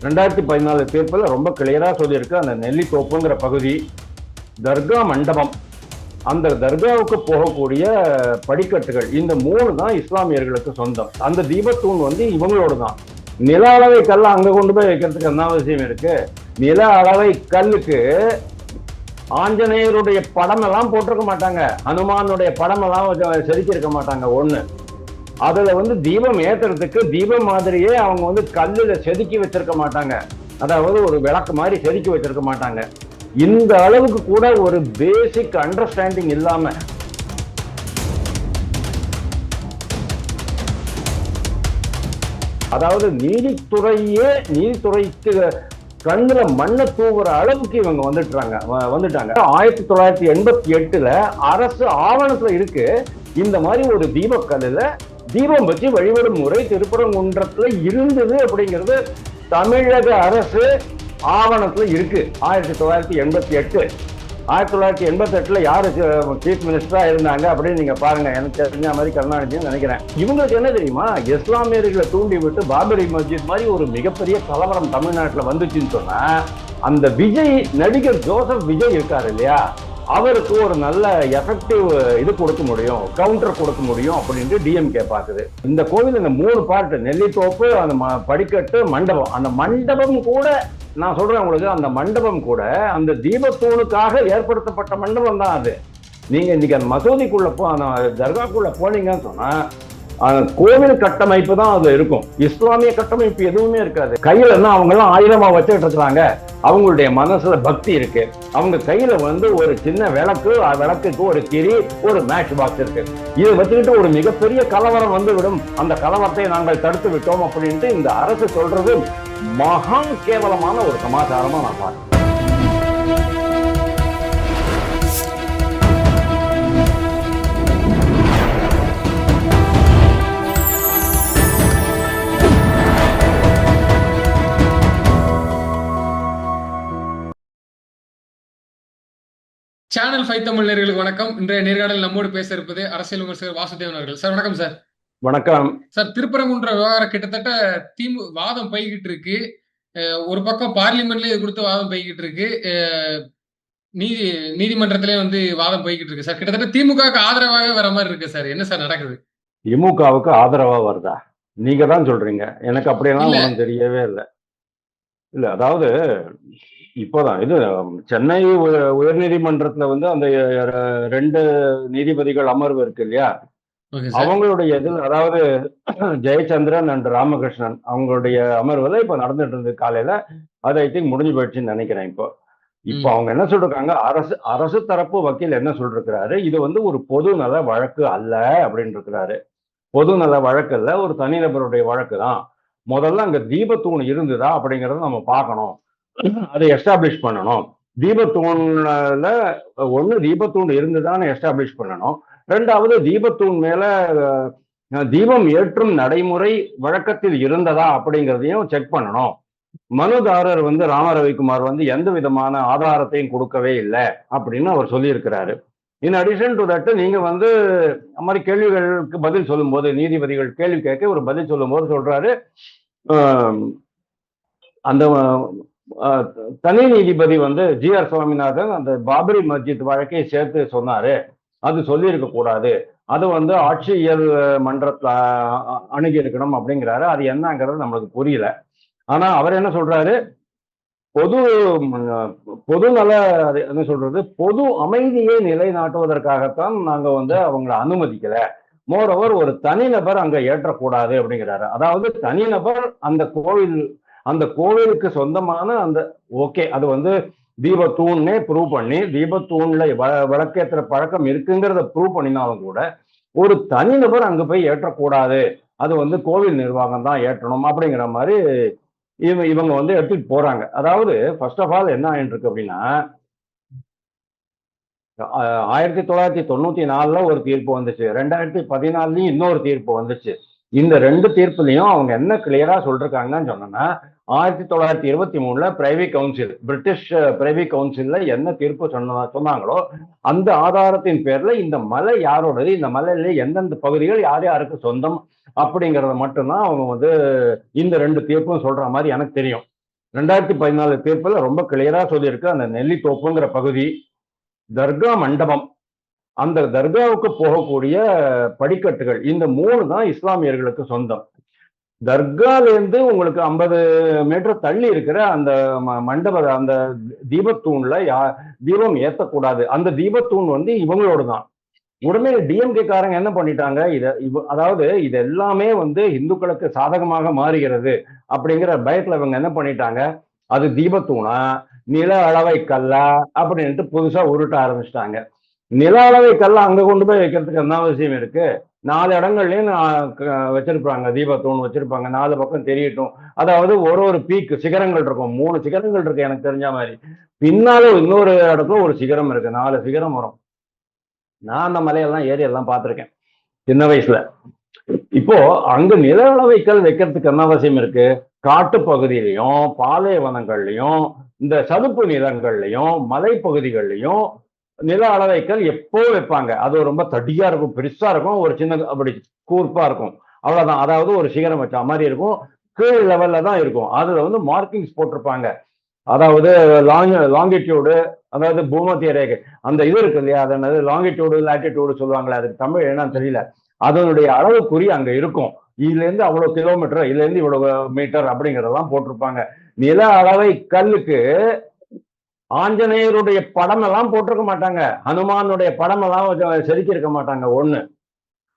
2014 தீர்ப்புல ரொம்ப கிளியரா சொல்லியிருக்கு. அந்த நெல்லித்தோப்புங்கிற பகுதி தர்கா மண்டபம், அந்த தர்காவுக்கு போகக்கூடிய படிக்கட்டுகள், இந்த 3 தான் இஸ்லாமியர்களுக்கு சொந்தம். அந்த தீபத்தூண் வந்து இவங்களோட தான். நில அளவை கல்ல அங்க கொண்டு போய் வைக்கிறதுக்கு என்ன அவசியம் இருக்கு? நில அளவை கல்லுக்கு ஆஞ்சநேயருடைய படம் எல்லாம் போட்டிருக்க மாட்டாங்க, ஹனுமானுடைய படம் எல்லாம் செதுக்கியிருக்க மாட்டாங்க. ஒண்ணு, அதுல வந்து தீபம் ஏத்துறதுக்கு தீபம் மாதிரியே அவங்க வந்து கல்லுல செதுக்கி வச்சிருக்க மாட்டாங்க. அதாவது ஒரு விளக்கு மாதிரி செதுக்கி வச்சிருக்க மாட்டாங்க. இந்த அளவுக்கு கூட ஒரு பேசிக் அண்டர்ஸ்டாண்டிங் இல்லாம, அதாவது நீதித்துறைக்கு கண்ணுல மண்ணை தூவுற அளவுக்கு இவங்க வந்துட்டாங்க. 1988 அரசு ஆவணத்துல இருக்கு, இந்த மாதிரி ஒரு தீபக்கல்லுல தீபம் வச்சு வழிபடும் முறை திருப்பரங்குன்றத்துல இருந்தது அப்படிங்கிறது தமிழக அரசு ஆவணத்துல இருக்கு. 1988 1988 யாரு சீஃப் மினிஸ்டரா இருந்தாங்க அப்படின்னு நீங்க பாருங்க. எனக்கு தெரிஞ்ச மாதிரி கருணாநிதினு நினைக்கிறேன். இவங்களுக்கு என்ன தெரியுமா, இஸ்லாமியர்களை தூண்டி விட்டு பாபரி மஸ்ஜித் மாதிரி ஒரு மிகப்பெரிய கலவரம் தமிழ்நாட்டில் வந்துச்சுன்னு சொன்னா, அந்த விஜய், நடிகர் ஜோசப் விஜய் இருக்காரு இல்லையா, அவருக்கு ஒரு நல்ல எஃபெக்டிவ் இது கொடுக்க முடியும், கவுண்டர் கொடுக்க முடியும் அப்படின்ட்டு டிஎம்கே பாக்குது. இந்த கோவில் இந்த 3 பார்ட், நெல்லித்தோப்பு, அந்த படிக்கட்டு, மண்டபம், அந்த மண்டபம் கூட நான் சொல்றேன் உங்களுக்கு, அந்த மண்டபம் கூட அந்த தீபத்தூணுக்காக ஏற்படுத்தப்பட்ட மண்டபம் தான் அது. நீங்க இன்னைக்கு அந்த மசூதிக்குள்ள தர்காக்குள்ள போனீங்கன்னு சொன்னா கோவில் கட்டமைப்பு தான் அது இருக்கும், இஸ்லாமிய கட்டமைப்பு எதுவுமே இருக்காது. கையில தான் அவங்க எல்லாம் ஆயுதமா வச்சுட்டு இருக்கிறாங்க. அவங்களுடைய மனசுல பக்தி இருக்கு. அவங்க கையில வந்து ஒரு சின்ன விளக்குக்கு ஒரு திரி, ஒரு மேட்ச் பாக்ஸ் இருக்கு. இதை வச்சுக்கிட்டு ஒரு மிகப்பெரிய கலவரம் வந்து விடும், அந்த கலவரத்தை நாங்கள் தடுத்து விட்டோம் அப்படின்ட்டு இந்த அரசு சொல்றது மகா கேவலமான ஒரு சமாச்சாரமா நான் பார்க்கிறேன். சேனல் 5 தமிழ் நேயர்களுக்கு வணக்கம். இன்றைய நேர்காணல் நம்மோடு பேச இருப்பது அரசியல் விமர்சகர் வாசுதேவன் அவர்கள். சார் வணக்கம். சார் வணக்கம். சார், திருப்பரங்குன்ற விவகாரம் கிட்டத்தட்ட வாதம் போய்கிட்டு இருக்கு. ஒரு பக்கம் பார்லிமெண்ட்லயே கொடுத்து வாதம் போய்கிட்டு இருக்கு, நீதிமன்றத்திலே வந்து வாதம் போய்கிட்டு இருக்கு. சார் கிட்டத்தட்ட திமுகவுக்கு ஆதரவாகவே வர மாதிரி இருக்கு. சார் என்ன சார் நடக்குது? திமுகவுக்கு ஆதரவா வருதா? நீங்க தான் சொல்றீங்க, எனக்கு அப்படியெல்லாம் ஒன்றும் தெரியவே இல்லை. இல்ல, அதாவது இப்போதான் இது சென்னை உயர்நீதிமன்றத்துல வந்து அந்த 2 நீதிபதிகள் அமர்வு இருக்கு இல்லையா, அவங்களுடைய இதில், அதாவது ஜெயச்சந்திரன் அண்ட் ராமகிருஷ்ணன் அவங்களுடைய அமர்வுல இப்ப நடந்துட்டு இருந்தது காலையில. அது ஐ திங்க் முடிஞ்சு போயிடுச்சுன்னு நினைக்கிறேன். இப்போ அவங்க என்ன சொல்றாங்க, அரசு தரப்பு வக்கீல் என்ன சொல்றாரு, இது வந்து ஒரு பொது நல வழக்கு அல்ல அப்படின்னு இருக்கிறாரு. பொது நல வழக்கு இல்ல, ஒரு தனிநபருடைய வழக்கு தான். முதல்ல அங்க தீபத்தூண் இருந்ததா அப்படிங்கறத நம்ம பார்க்கணும், அதை எஸ்டாப்ளிஷ் பண்ணணும். தீபத்தூண்ல ஒண்ணு, தீபத்தூண் இருந்ததான்னு எஸ்டாப்ளிஷ் பண்ணணும். 2வது, தீபத்தூண் மேல தீபம் ஏற்றும் நடைமுறை வழக்கத்தில் இருந்ததா அப்படிங்கிறதையும் செக் பண்ணணும். மனுதாரர் வந்து ராமரவிக்குமார் வந்து எந்த விதமான ஆதாரத்தையும் கொடுக்கவே இல்லை அப்படின்னு அவர் சொல்லியிருக்கிறாரு. இன் அடிஷன் டு தட், நீங்க வந்து அந்த மாதிரி கேள்விகளுக்கு பதில் சொல்லும் போது, நீதிபதிகள் கேள்வி கேட்க ஒரு பதில் சொல்லும் போது சொல்றாரு, அந்த தனி நீதிபதி வந்து ஜி.ஆர். சுவாமிநாதன் அந்த பாபரி மஸ்ஜித் வழக்கை சேர்த்து சொன்னாரு, அது சொல்லியிருக்க கூடாது, அது வந்து ஆட்சியியல் மன்றத்துல அணுகி இருக்கணும் அப்படிங்கிறாரு. அது என்னங்கிறது நம்மளுக்கு புரியல. ஆனா அவர் என்ன சொல்றாரு, பொது நல, என்ன சொல்றது, பொது அமைதியை நிலைநாட்டுவதற்காகத்தான் நாங்க வந்து அவங்களை அனுமதிக்கல, மோரோவர் ஒரு தனிநபர் அங்க ஏற்றக்கூடாது அப்படிங்கிறாரு. அதாவது தனிநபர் அந்த கோவிலுக்கு சொந்தமான அந்த, ஓகே, அது வந்து தீபத்தூண்ணே ப்ரூவ் பண்ணி, தீபத்தூண்ல விளக்கேற்ற பழக்கம் இருக்குங்கிறத ப்ரூவ் பண்ணினாலும் கூட ஒரு தனிநபர் அங்க போய் ஏற்றக்கூடாது, அது வந்து கோவில் நிர்வாகம் தான் ஏற்றணும் அப்படிங்கிற மாதிரி இவங்க வந்து எடுத்துட்டு போறாங்க. அதாவது ஃபர்ஸ்ட் ஆஃப் ஆல் என்ன ஆயிட்டு இருக்கு அப்படின்னா, 1994 ஒரு தீர்ப்பு வந்துச்சு, 2014 இன்னொரு தீர்ப்பு வந்துச்சு. இந்த 2 தீர்ப்புலையும் அவங்க என்ன கிளியரா சொல்றாங்கன்னு சொன்னா, 1923 பிரைவி கவுன்சில், பிரிட்டிஷ் பிரைவி கவுன்சில்ல என்ன தீர்ப்பு சொன்னாங்களோ அந்த ஆதாரத்தின் பேர்ல இந்த மலை யாரோடது, இந்த மலையில எந்தெந்த பகுதிகள் யார் யாருக்கு சொந்தம் அப்படிங்கறத மட்டும்தான் அவங்க வந்து இந்த 2 தீர்ப்பும் சொல்ற மாதிரி எனக்கு தெரியும். 2014 தீர்ப்புல ரொம்ப கிளியரா சொல்லியிருக்கு. அந்த நெல்லித்தோப்புங்கிற பகுதி தர்கா மண்டபம், அந்த தர்காவுக்கு போகக்கூடிய படிக்கட்டுகள், இந்த 3 தான் இஸ்லாமியர்களுக்கு சொந்தம். தர்காலேருந்து உங்களுக்கு 50 மீட்டர் தள்ளி இருக்கிற அந்த மண்டப அந்த தீபத்தூண்ல தீபம் ஏத்தக்கூடாது. அந்த தீபத்தூண் வந்து இவங்களோடு தான். உடனே டிஎம்கே காரங்க என்ன பண்ணிட்டாங்க, அதாவது இது எல்லாமே வந்து இந்துக்களுக்கு சாதகமாக மாறுகிறது அப்படிங்கிற பயத்துல இவங்க என்ன பண்ணிட்டாங்க, அது தீபத்தூணா நில அளவை கல்லா அப்படின்ட்டு புதுசா உருட்ட ஆரம்பிச்சிட்டாங்க. நில அளவை கல்ல அங்க கொண்டு போய் வைக்கிறதுக்கு என்ன அவசியம் இருக்கு? 4 இடங்கள்லயும் வச்சிருப்பாங்க, தீபத்தூண் வச்சிருப்பாங்க, 4 பக்கம் தெரியட்டும். அதாவது ஒரு பீக் சிகரங்கள் இருக்கும், 3 சிகரங்கள் இருக்கு எனக்கு தெரிஞ்ச மாதிரி. பின்னால இன்னொரு இடத்துல ஒரு சிகரம் இருக்கு, 4 சிகரம் வரும். நான் அந்த மலையெல்லாம் ஏறி எல்லாம் பார்த்திருக்கேன் சின்ன வயசுல. இப்போ அங்க நில அளவைக்கல் வைக்கிறதுக்கு என்ன அவசியம் இருக்கு? காட்டு பகுதியிலையும் பாலைவனங்கள்லயும் இந்த சதுப்பு நிலங்கள்லயும் மலைப்பகுதிகள்லயும் நில அளவைக்கல் எப்போ வைப்பாங்க. அது ரொம்ப தடியா இருக்கும், பெருசா இருக்கும், ஒரு சின்ன அப்படி கூர்ப்பா இருக்கும், அவ்வளவுதான். அதாவது ஒரு சிகரம் வச்ச மாதிரி இருக்கும், கீழ் லெவல்ல தான் இருக்கும். அதுல வந்து மார்க்கிங்ஸ் போட்டிருப்பாங்க. அதாவது லாங்கிடியூடு, அதாவது பூமத்திய ரேகை, அந்த இது இருக்கு இல்லையா, அது என்னது லாங்கிடியூடு லாட்டிடியூடு சொல்லுவாங்களே, அதுக்கு தமிழ் என்னன்னு தெரியல. அதனுடைய அளவுக்குறி அங்க இருக்கும். இதுல இருந்து அவ்வளவு கிலோமீட்டர், இதுல இருந்து இவ்வளவு மீட்டர் அப்படிங்கறதெல்லாம் போட்டிருப்பாங்க. நில அளவை கல்லுக்கு ஆஞ்சநேயருடைய படம் எல்லாம் போட்டிருக்க மாட்டாங்க, ஹனுமானுடைய படம் எல்லாம் செதுக்கி இருக்க மாட்டாங்க. ஒண்ணு,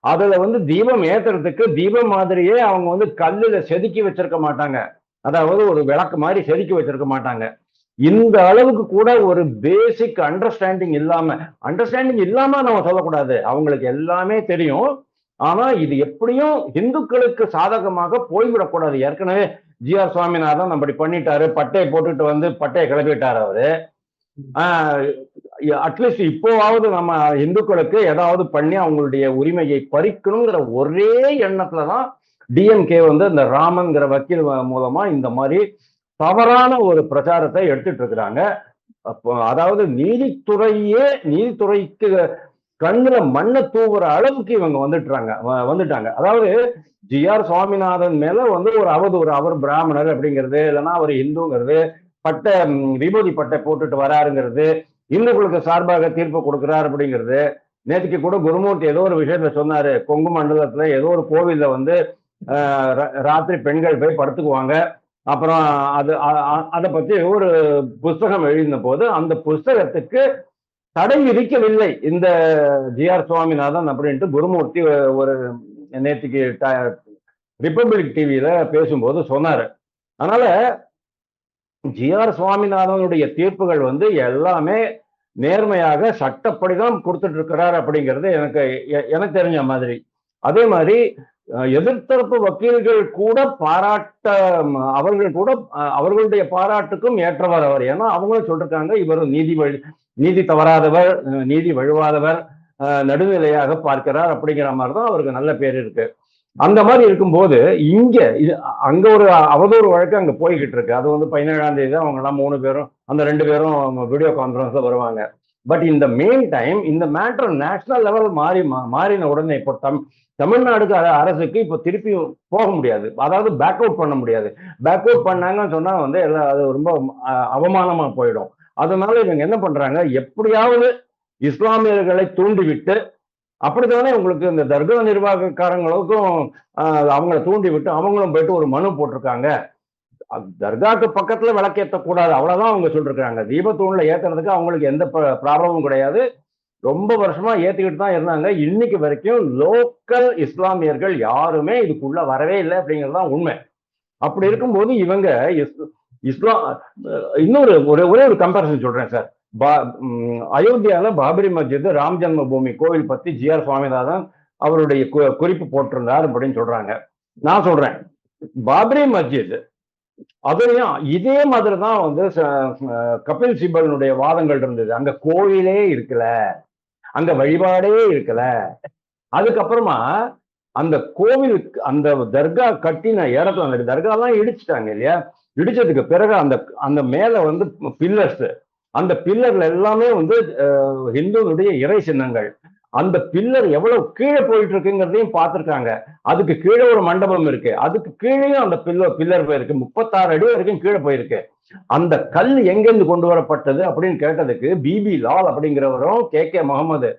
அதுல வந்து தீபம் ஏத்துறதுக்கு தீபம் மாதிரியே அவங்க வந்து கல்லுல செதுக்கி வச்சிருக்க மாட்டாங்க. அதாவது ஒரு விளக்கு மாதிரி செதுக்கி வச்சிருக்க மாட்டாங்க. இந்த அளவுக்கு கூட ஒரு பேசிக் அண்டர்ஸ்டாண்டிங் இல்லாம நம்ம சொல்லக்கூடாது, அவங்களுக்கு எல்லாமே தெரியும். ஆனா இது எப்படியும் இந்துக்களுக்கு சாதகமாக போய்விடக்கூடாது. ஏற்கனவே ஜி.ஆர். சுவாமிநாதன் அப்படி பண்ணிட்டாரு, பட்டையை போட்டுட்டு வந்து பட்டையை கிளப்பிட்டாரு அவரு. அட்லீஸ்ட் இப்போவாவது நம்ம இந்துக்களுக்கு ஏதாவது பண்ணி அவங்களுடைய உரிமையை பறிக்கணுங்கிற ஒரே எண்ணத்துலதான் டிஎம்கே வந்து இந்த ராமன்கிற வக்கீல் மூலமா இந்த மாதிரி தவறான ஒரு பிரச்சாரத்தை எடுத்துட்டு இருக்கிறாங்க. அதாவது நீதித்துறைக்கு கண்ணுல மண்ணை தூவுற அளவுக்கு இவங்க வந்துட்டாங்க. அதாவது ஜி.ஆர். சுவாமிநாதன் மேல வந்து ஒரு அவதூறு, அவர் பிராமணர் அப்படிங்கிறது, இல்லைன்னா அவர் இந்துங்கிறது, பட்டை விபூதி பட்டை போட்டுட்டு வராருங்கிறது, இந்துக்களுக்கு சார்பாக தீர்ப்பு கொடுக்கிறார் அப்படிங்கிறது. நேற்றுக்கு கூட குருமூர்த்தி ஏதோ ஒரு விஷயத்துல சொன்னாரு, கொங்கு மண்டலத்துல ஏதோ ஒரு கோவில்ல வந்து ராத்திரி பெண்கள் போய் படுத்துக்குவாங்க, அப்புறம் அதை பத்தி ஒரு புஸ்தகம் எழுதின போது அந்த புஸ்தகத்துக்கு தடை விதிக்கவில்லை இந்த ஜி.ஆர். சுவாமிநாதன் அப்படின்ட்டு குருமூர்த்தி ஒரு நேற்றுக்கு ரிப்பப்ளிக் டிவியில பேசும்போது சொன்னாரு. அதனால ஜி.ஆர். சுவாமிநாதனுடைய தீர்ப்புகள் வந்து எல்லாமே நேர்மையாக சட்டப்படிதான் கொடுத்துட்டு இருக்கிறார் அப்படிங்கிறது எனக்கு தெரிஞ்ச மாதிரி. அதே மாதிரி எதிர்த்தரப்பு வக்கீல்கள் கூட அவர்களுடைய பாராட்டுக்கும் ஏற்றவர் அவர். ஏன்னா அவங்களும் சொல்லிருக்காங்க, இவர் நீதி தவறாதவர், நீதி வழுவாதவர், நடுநிலையாக பார்க்கிறார் அப்படிங்கிற மாதிரிதான் அவருக்கு நல்ல பேர் இருக்கு. அந்த மாதிரி இருக்கும்போது அங்க ஒரு அவதூறு வழக்கு அங்க போய்கிட்டு இருக்கு. அது வந்து 17ஆம் தேதி அவங்க எல்லாம் 3 பேரும், அந்த 2 பேரும் வீடியோ கான்பரன்ஸ்ல வருவாங்க. பட் இந்த மெயின் டைம் இந்த மேட்டர் நேஷனல் லெவல் மாறின உடனே இப்போ தமிழ்நாடு அரசுக்கு இப்போ திருப்பி போக முடியாது, அதாவது பேக் அவுட் பண்ண முடியாது. பேக் அவுட் பண்ணாங்கன்னு சொன்னா வந்து அது ரொம்ப அவமானமா போயிடும். அதனால இவங்க என்ன பண்றாங்க, எப்படியாவது இஸ்லாமியர்களை தூண்டிவிட்டு, அப்படித்தானே உங்களுக்கு இந்த தர்கா நிர்வாகக்காரங்களுக்கும் அவங்கள தூண்டி விட்டு அவங்களும் போயிட்டு ஒரு மனு போட்டிருக்காங்க, தர்காக்கு பக்கத்துல விளக்கேற்றக்கூடாது, அவ்வளவுதான் அவங்க சொல்லிருக்காங்க. தீபத்தூண்ல ஏத்துறதுக்கு அவங்களுக்கு எந்த ப்ராப்ளமும் கிடையாது, ரொம்ப வருஷமா ஏத்துக்கிட்டு தான் இருந்தாங்க. இன்னைக்கு வரைக்கும் லோக்கல் இஸ்லாமியர்கள் யாருமே இதுக்குள்ள வரவே இல்லை அப்படிங்கிறதுதான் உண்மை. அப்படி இருக்கும்போது இவங்க இஸ்லாம் இன்னொரு ஒரே ஒரு கம்பேரிசன் சொல்றேன் சார். அயோத்தியால பாபரி மஸ்ஜித், ராம் ஜென்ம பூமி கோவில் பத்தி ஜி.ஆர். சுவாமிநாதன் அவருடைய குறிப்பு போட்டிருந்தார் அப்படின்னு சொல்றாங்க. நான் சொல்றேன், பாபரி மஸ்ஜித் அதுலயும் இதே மாதிரிதான் வந்து கபில் சிபலுடைய வாதங்கள் இருந்தது. அங்க கோவிலே இருக்கல, அங்க வழிபாடே இருக்கல. அதுக்கப்புறமா அந்த கோவிலுக்கு அந்த தர்கா கட்டின இடத்துல அந்த தர்கா எல்லாம் இடிச்சுட்டாங்க இல்லையா, இடிச்சதுக்கு பிறகு அந்த மேல வந்து பில்லர்ஸ், அந்த பில்லர்ல எல்லாமே வந்து ஹிந்துனுடைய இறை சின்னங்கள். அந்த பில்லர் எவ்வளவு கீழே போயிட்டு இருக்குங்கிறதையும் பார்த்திருக்காங்க. அதுக்கு கீழே ஒரு மண்டபம் இருக்கு, அதுக்கு கீழேயும் அந்த பில்லர் போயிருக்கு, 36 அடி வரைக்கும் கீழே போயிருக்கு. அந்த கல் எங்கிருந்து கொண்டு வரப்பட்டது அப்படின்னு கேட்டதுக்கு பிபி லால் அப்படிங்கிறவரும் கே முகமது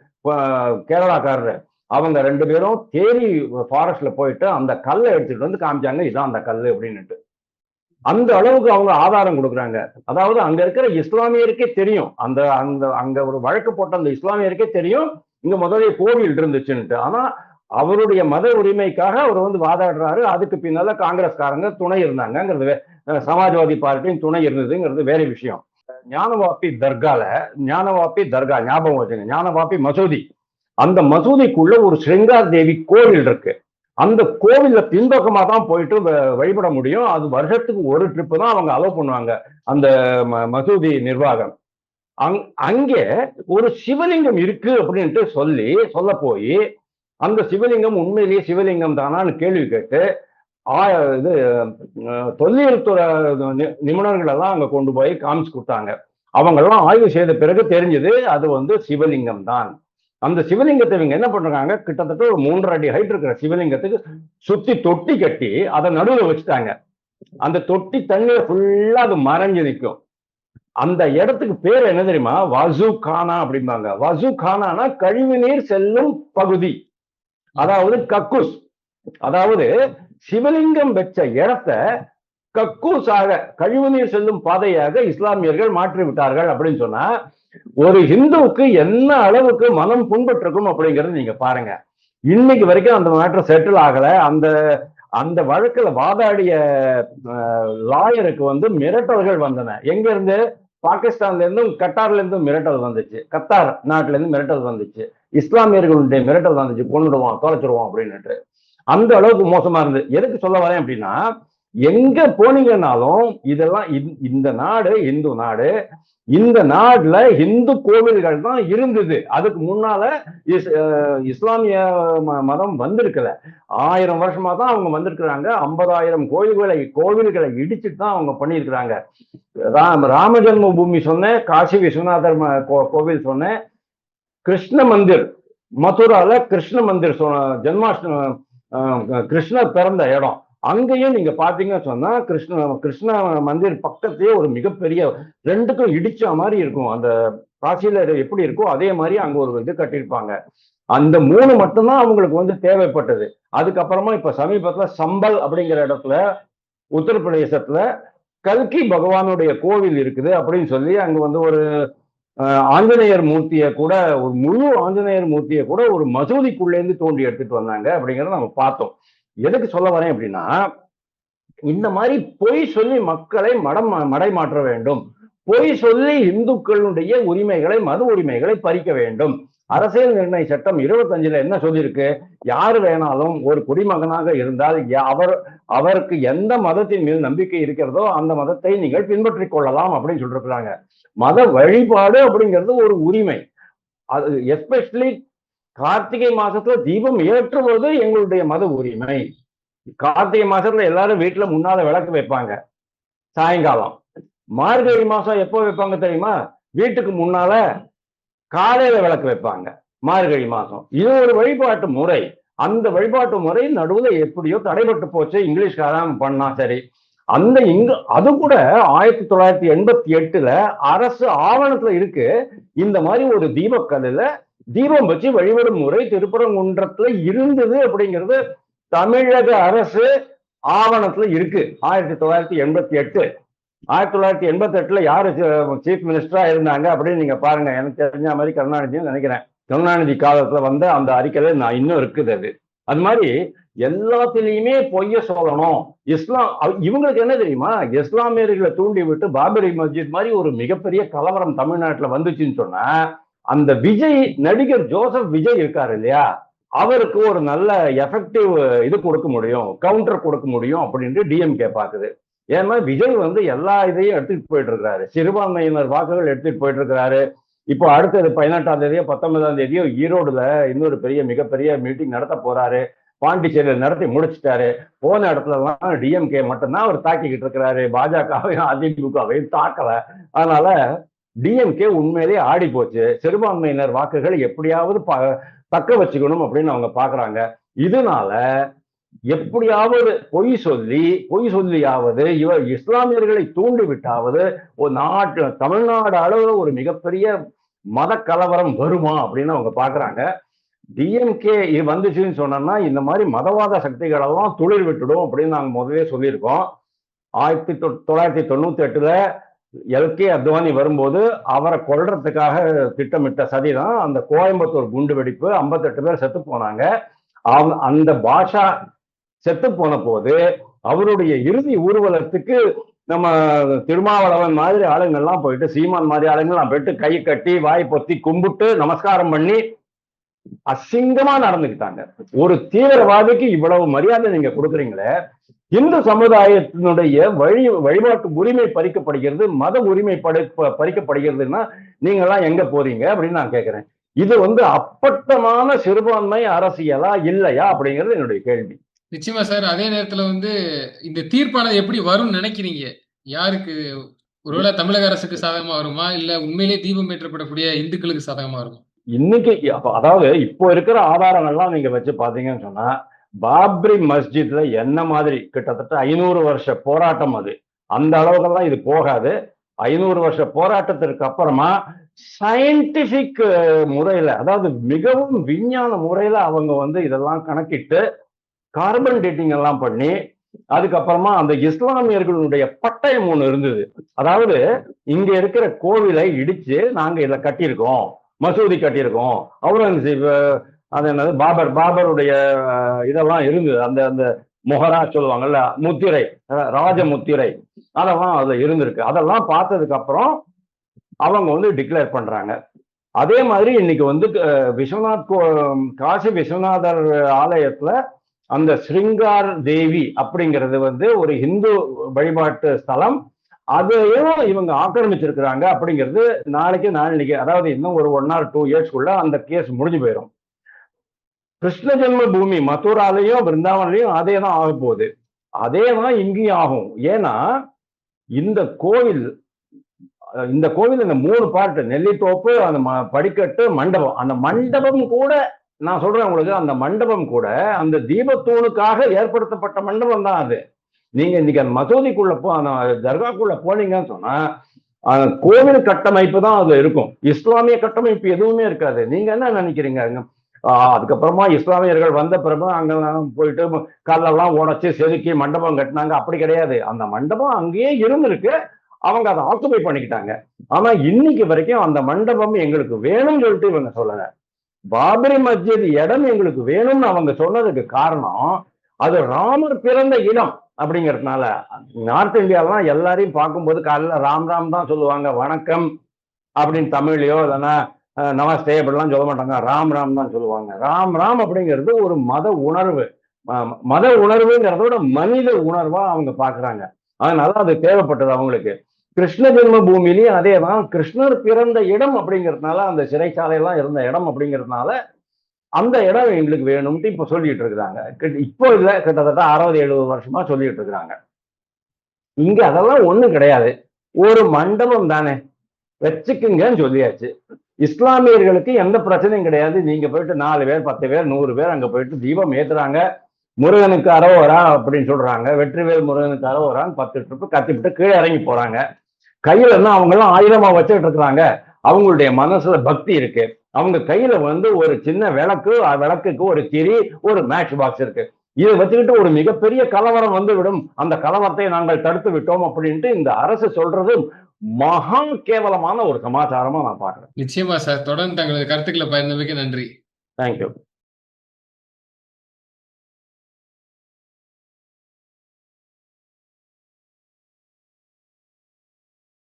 கேரளாக்காரர், அவங்க 2 பேரும் தேரி ஃபாரஸ்ட்ல போயிட்டு அந்த கல்லை எடுத்துட்டு வந்து காமிச்சாங்க, இதான் அந்த கல் அப்படின்னுட்டு. அந்த அளவுக்கு அவங்க ஆதாரம் கொடுக்குறாங்க. அதாவது அங்க இருக்கிற இஸ்லாமியருக்கே தெரியும், அந்த அந்த அங்க ஒரு வழக்கு போட்ட அந்த இஸ்லாமியருக்கே தெரியும் இங்க முதலே கோவில் இருந்துச்சுன்னுட்டு. ஆனா அவருடைய மத உரிமைக்காக அவர் வந்து வாதாடுறாரு. அதுக்கு பின்னால காங்கிரஸ்காரங்க துணை இருந்தாங்கிறது, சமாஜ்வாதி பார்ட்டியும் துணை இருந்ததுங்கிறது வேற விஷயம். ஞானவாப்பி தர்கா ஞாபகம் வச்சுங்க, ஞானவாப்பி மசூதி, அந்த மசூதிக்குள்ள ஒரு ஸ்ருங்கார் தேவி கோவில் இருக்கு. அந்த கோவில்ல பின்பக்கமா தான் போயிட்டு வழிபட முடியும். அது வருஷத்துக்கு ஒரு ட்ரிப் தான் அவங்க அலோவ் பண்ணுவாங்க அந்த மசூதி நிர்வாகம். அங்கே ஒரு சிவலிங்கம் இருக்கு அப்படின்ட்டு சொல்ல போய் அந்த சிவலிங்கம் உண்மையிலேயே சிவலிங்கம் தானான்னு கேள்வி கேட்டு இது தொல்லியல் துறை நிபுணர்கள் எல்லாம் அங்க கொண்டு போய் காமிச்சு கொடுத்தாங்க. அவங்க எல்லாம் ஆய்வு செய்த பிறகு தெரிஞ்சது அது வந்து சிவலிங்கம் தான். அந்த சிவலிங்கத்தை இவங்க என்ன பண்றாங்க, கிட்டத்தட்ட ஒரு 3.5 அடி ஹைட் இருக்கிற சிவலிங்கத்துக்கு சுத்தி தொட்டி கட்டி அதை நடுவில் வச்சுட்டாங்க. அந்த தொட்டி தண்ணீர் ஃபுல்லா அது மறைஞ்சு நிற்கும். அந்த இடத்துக்கு பேர் என்ன தெரியுமா, வசு கானா அப்படிம்பாங்க. வசு கானானா கழிவு நீர் செல்லும் பகுதி, அதாவது கக்கூஸ். அதாவது சிவலிங்கம் வச்ச இடத்த கக்கூஸாக, கழிவு நீர் செல்லும் பாதையாக இஸ்லாமியர்கள் மாற்றி விட்டார்கள் அப்படின்னு சொன்னா ஒரு ஹிந்துவுக்கு என்ன அளவுக்கு மனம் புண்பட்டிருக்கும் அப்படிங்கிறது நீங்க பாருங்க. இன்னைக்கு வரைக்கும் அந்த மேட்டர் செட்டில் ஆகல. அந்த அந்த வழக்குல வாதாடிய லாயருக்கு வந்து மிரட்டல்கள் வந்தன. எங்க இருந்து? பாகிஸ்தான்ல இருந்தும் கத்தார்ல இருந்தும் மிரட்டல் வந்துச்சு. கத்தார் நாட்டுல இருந்து மிரட்டல் வந்துச்சு, இஸ்லாமியர்களுடைய மிரட்டல் வந்துச்சு, கொண்டுடுவோம் தொலைச்சிருவோம் அப்படின்னுட்டு. அந்த அளவுக்கு மோசமா இருந்து. எதுக்கு சொல்ல வரேன் அப்படின்னா, எங்க போனீங்கன்னாலும் இதெல்லாம் இந்த நாடு இந்து நாடு, இந்த நாடுல இந்து கோவில்கள் தான் இருந்தது. அதுக்கு முன்னால இஸ்லாமிய மதம் வந்திருக்கல. 1000 வருஷமா தான் அவங்க வந்திருக்கிறாங்க. 50,000 கோவில்களை இடிச்சுட்டு தான் அவங்க பண்ணியிருக்கிறாங்க. ராம ஜென்ம பூமி சொன்னேன், காசி விஸ்வநாதர் கோவில் சொன்னேன், கிருஷ்ண மந்திர் மதுரால கிருஷ்ண மந்திர் ஜென்மாஷ்டமி கிருஷ்ணர் பிறந்த இடம், அங்கேயும் நீங்க பாத்தீங்கன்னு சொன்னா கிருஷ்ண மந்திர் பக்கத்தையே ஒரு மிகப்பெரிய 2க்கும் இடிச்ச மாதிரி இருக்கும். அந்த காசியில எப்படி இருக்கோ அதே மாதிரி அங்க ஒரு இது கட்டியிருப்பாங்க. அந்த 3 மட்டும்தான் அவங்களுக்கு வந்து தேவைப்பட்டது. அதுக்கப்புறமா இப்ப சமீபத்துல சம்பல் அப்படிங்கிற இடத்துல உத்தரப்பிரதேசத்துல கல்கி பகவானுடைய கோவில் இருக்குது அப்படின்னு சொல்லி அங்க வந்து ஒரு ஆஞ்சநேயர் மூர்த்தியை கூட, ஒரு முழு ஆஞ்சநேயர் மூர்த்தியை கூட ஒரு மசூதிக்குள்ளேருந்து தோண்டி எடுத்துட்டு வந்தாங்க அப்படிங்கிறத நம்ம பார்த்தோம். எதுக்கு சொல்ல வரேன் அப்படின்னா, இந்த மாதிரி பொய் சொல்லி மக்களை மடை மாற்ற வேண்டும், பொய் சொல்லி இந்துக்களுடைய உரிமைகளை மத உரிமைகளை பறிக்க வேண்டும். அரசியல் நிர்ணய சட்டம் 25ல என்ன சொல்லியிருக்கு, யாரு வேணாலும் ஒரு குடிமகனாக இருந்தால் அவருக்கு எந்த மதத்தின் மீது நம்பிக்கை இருக்கிறதோ அந்த மதத்தை நீங்கள் பின்பற்றிக் கொள்ளலாம் அப்படின்னு சொல்லிருக்கிறாங்க. மத வழிபாடு அப்படிங்கிறது ஒரு உரிமை. அது எஸ்பெஷலி கார்த்திகை மாசத்துல தீபம் ஏற்றுவது எங்களுடைய மத உரிமை. கார்த்திகை மாசத்துல எல்லாரும் வீட்டுல முன்னால விளக்கு வைப்பாங்க சாயங்காலம். மார்கழி மாசம் எப்போ வைப்பாங்க தெரியுமா, வீட்டுக்கு முன்னால காலையில விளக்கு வைப்பாங்க மார்கழி மாசம். இது ஒரு வழிபாட்டு முறை. அந்த வழிபாட்டு முறை நடுவுல எப்படியோ தடைபட்டு போச்சு, இங்கிலீஷ்காரன் பண்ணா சரி. அது கூட 1988ல அரசு ஆவணத்துல இருக்கு, இந்த மாதிரி ஒரு தீபக்கல்லுல தீபம் வச்சு வழிபடும் முறை திருப்பரங்குன்றத்துல இருந்தது அப்படிங்கிறது தமிழக அரசு ஆவணத்துல இருக்கு. 1988 1988ல யாரு சீஃப் மினிஸ்டரா இருந்தாங்க அப்படின்னு நீங்க பாருங்க. எனக்கு தெரிஞ்ச மாதிரி கருணாநிதினு நினைக்கிறேன். கருணாநிதி காலத்துல வந்த அந்த அறிக்கையில நான் இன்னும் இருக்குது. அது மாதிரி எல்லாத்திலையுமே பொய்ய சொல்லணும். இவங்களுக்கு என்ன தெரியுமா, இஸ்லாமியர்களை தூண்டி விட்டு பாபரி மஸ்ஜித் மாதிரி ஒரு மிகப்பெரிய கலவரம் தமிழ்நாட்டுல வந்துச்சுன்னு சொன்னா, அந்த நடிகர் ஜோசப் விஜய் இருக்காரு இல்லையா, அவருக்கு ஒரு நல்ல எஃபெக்டிவ் இது கொடுக்க முடியும், கவுண்டர் கொடுக்க முடியும் அப்படின்ட்டு டிஎம்கே பாக்குது. ஏன்னா விஜய் வந்து எல்லா இதையும் எடுத்துட்டு போயிட்டு இருக்கிறாரு, சிறுபான்மையினர் வாக்குகள் எடுத்துட்டு போயிட்டு இருக்கிறாரு. இப்போ அடுத்தது 18ஆம் தேதியோ 19ஆம் தேதியோ ஈரோடுல இன்னொரு மிகப்பெரிய மீட்டிங் நடத்த போறாரு. பாண்டிச்சேரியில் நடத்தி முடிச்சுட்டாரு. போன இடத்துல எல்லாம் டிஎம்கே மட்டும்தான் அவர் தாக்கிக்கிட்டு இருக்கிறாரு, பாஜகவையும் அதிமுகவையும் தாக்கல. அதனால டிஎம்கே உண்மையிலேயே ஆடி போச்சு. சிறுபான்மையினர் வாக்குகள் எப்படியாவது தக்க வச்சுக்கணும் அப்படின்னு அவங்க பாக்குறாங்க. இதனால எப்படியாவது பொய் சொல்லியாவது இஸ்லாமியர்களை தூண்டி விட்டாவது ஒரு தமிழ்நாடு அளவுல ஒரு மிகப்பெரிய மத கலவரம் வருமா அப்படின்னு அவங்க பாக்குறாங்க. டிஎம்கே இது வந்துச்சுன்னு சொன்னா இந்த மாதிரி மதவாத சக்திகள் எல்லாம் துளிர் விட்டுடும் அப்படின்னு நாங்க முதலே சொல்லியிருக்கோம். 1998 எல்கே அத்வானி வரும்போது அவரை கொல்றதுக்காக திட்டமிட்ட சதிதான் அந்த கோயம்புத்தூர் குண்டு வெடிப்பு. 58 பேர் செத்து போனாங்க. அந்த பாஷா செத்து போன போது அவருடைய இறுதி ஊர்வலத்துக்கு நம்ம திருமாவளவன் மாதிரி ஆளுங்கள்லாம் போயிட்டு, சீமான் மாதிரி ஆளுங்கள்லாம் போயிட்டு கை கட்டி வாய் பொத்தி கும்பிட்டு நமஸ்காரம் பண்ணி அசிங்கமா நடந்துக்கிட்டாங்க. ஒரு தீவிரவாதிக்கு இவ்வளவு மரியாதை நீங்க கொடுக்குறீங்களே, இந்து சமுதாயத்தினுடைய வழிபாட்டு உரிமை பறிக்கப்படுகிறது, மத உரிமை பறிக்கப்படுகிறதுன்னா நீங்க எல்லாம் எங்க போறீங்க அப்படின்னு நான் கேட்கிறேன். இது அப்பட்டமான சிறுபான்மை அரசியலா இல்லையா அப்படிங்கிறது என்னுடைய கேள்வி. நிச்சயமா சார். அதே நேரத்துல இந்த தீர்ப்பானது எப்படி வரும்னு நினைக்கிறீங்க? யாருக்கு? ஒருவேளை தமிழக அரசுக்கு சாதகமா வருமா, இல்ல உண்மையிலேயே தீபம் ஏற்றப்படக்கூடிய இந்துக்களுக்கு சாதகமா வருமா? இன்னைக்கு அதாவது இப்போ இருக்கிற ஆதாரங்கள்லாம் நீங்க வச்சு பாத்தீங்கன்னு சொன்னா, பாப்ரி மஸ்ஜித்ல என்ன மாதிரி கிட்டத்தட்ட 500 வருஷ போராட்டம் அது. அந்த அளவுக்கெல்லாம் இது போகாது. 500 வருஷ போராட்டத்திற்கு அப்புறமா சயின்டிபிக் முறையில, அதாவது மிகவும் விஞ்ஞான முறையில அவங்க இதெல்லாம் கணக்கிட்டு கார்பன் டேட்டிங் எல்லாம் பண்ணி, அதுக்கப்புறமா அந்த இஸ்லாமியர்களுடைய பட்டயம் ஒண்ணு இருந்தது. அதாவது இங்க இருக்கிற கோவிலை இடிச்சு நாங்க இதை கட்டியிருக்கோம், மசூதி கட்டியிருக்கோம். அவுரங்கசீப் அது என்னது பாபருடைய இதெல்லாம் இருந்தது. அந்த அந்த மொஹரா சொல்லுவாங்கல்ல, முத்திரை, ராஜ முத்திரை, அதெல்லாம் அதுல இருந்திருக்கு. அதெல்லாம் பார்த்ததுக்கு அப்புறம் அவங்க டிக்ளேர் பண்றாங்க. அதே மாதிரி இன்னைக்கு காசி விஸ்வநாதர் ஆலயத்துல அந்த ஸ்ருங்கார் தேவி அப்படிங்கிறது ஒரு இந்து வழிபாட்டு ஸ்தலம். அதையும் இவங்க ஆக்கிரமிச்சிருக்கிறாங்க அப்படிங்கிறது நாளைக்கு, அதாவது இன்னும் ஒரு 1 or 2 yearsக்குள்ள அந்த கேஸ் முடிஞ்சு போயிடும். கிருஷ்ண ஜென்ம பூமி மதுராலையும் பிருந்தாவன்லையும் அதே தான் ஆக போகுது. அதே தான் இங்கேயும் ஆகும். ஏன்னா இந்த கோவில் இந்த 3 பார்ட், நெல்லித்தோப்பு, அந்த படிக்கட்டு, மண்டபம், அந்த மண்டபம் கூட நான் சொல்றேன் உங்களுக்கு, அந்த மண்டபம் கூட அந்த தீபத்தூணுக்காக ஏற்படுத்தப்பட்ட மண்டபம் தான் அது. நீங்க இன்னைக்கு அந்த மசூதிக்குள்ள அந்த தர்காக்குள்ள போனீங்கன்னு சொன்னா கோவில் கட்டமைப்பு தான் அதுல இருக்கும். இஸ்லாமிய கட்டமைப்பு எதுவுமே இருக்காது. நீங்க என்ன நினைக்கிறீங்க? அதுக்கப்புறமா இஸ்லாமியர்கள் வந்த பிறகு அங்க போயிட்டு கல்லெல்லாம் உடைச்சு செதுக்கி மண்டபம் கட்டினாங்க. அப்படி கிடையாது. அந்த மண்டபம் அங்கேயே இருந்திருக்கு. அவங்க அதை ஆக்குபை பண்ணிக்கிட்டாங்க. ஆனா இன்னைக்கு வரைக்கும் அந்த மண்டபம் எங்களுக்கு வேணும்னு சொல்லிட்டு இவங்க சொல்லல. பாபரி மஸ்ஜித் இடம் எங்களுக்கு வேணும்னு அவங்க சொன்னதுக்கு காரணம், அது ராமர் பிறந்த இடம் அப்படிங்கிறதுனால. நார்த் இந்தியாலாம் எல்லாரையும் பார்க்கும்போது காலையில ராம் ராம் தான் சொல்லுவாங்க, வணக்கம் அப்படின்னு தமிழ்லையோ இல்லைன்னா நமஸ்தே அப்படிலாம் சொல்ல மாட்டாங்க, ராம் ராம் தான் சொல்லுவாங்க. ராம் ராம் அப்படிங்கிறது ஒரு மத உணர்வு. மத உணர்வுங்கிறதோட மனித உணர்வா அவங்க பாக்குறாங்க. அதனால அது தேவைப்பட்டது அவங்களுக்கு. கிருஷ்ண ஜென்ம பூமியிலையும் அதே தான், கிருஷ்ணர் பிறந்த இடம் அப்படிங்கிறதுனால, அந்த சிறைச்சாலையெல்லாம் இருந்த இடம் அப்படிங்கிறதுனால அந்த இடம் எங்களுக்கு வேணும்ட்டு இப்ப சொல்லிட்டு இருக்கிறாங்க. இப்போ இல்ல, கிட்டத்தட்ட 60-70 வருஷமா சொல்லிட்டு இருக்கிறாங்க. இங்க அதெல்லாம் ஒண்ணும் கிடையாது. ஒரு மண்டபம் தானே, வச்சுக்குங்கன்னு சொல்லியாச்சு. இஸ்லாமியர்களுக்கு எந்த பிரச்சனையும் கிடையாது. நீங்க போயிட்டு 4 பேர் 10 பேர் 100 பேர் அங்க போயிட்டு தீபம் ஏத்துறாங்க, முருகனுக்கு அரோகரா அப்படின்னு சொல்றாங்க, வெற்றிவேல் முருகனுக்கு அரோகரான்னு 10 ட்ரிப்பு கத்திவிட்டு கீழே இறங்கி போறாங்க. கையில என்ன அவங்க எல்லாம் ஆயுதமா வச்சுட்டு இருக்கிறாங்க. அவங்களுடைய மனசுல பக்தி இருக்கு. அவங்க கையில ஒரு சின்ன விளக்குக்கு ஒரு திரி, ஒரு மேட்ச் பாக்ஸ் இருக்கு. இதை வச்சுக்கிட்டு ஒரு மிகப்பெரிய கலவரம் விடும், அந்த கலவரத்தை நாங்கள் தடுத்து விட்டோம் அப்படின்ட்டு இந்த அரசு சொல்றது மகா கேவலமான ஒரு சமாச்சாரமா நான் பாக்குறேன். நிச்சயமா சார். தொடர்ந்து தங்களது கருத்துக்களை பகிர்ந்தமைக்கு நன்றி. தேங்க்யூ.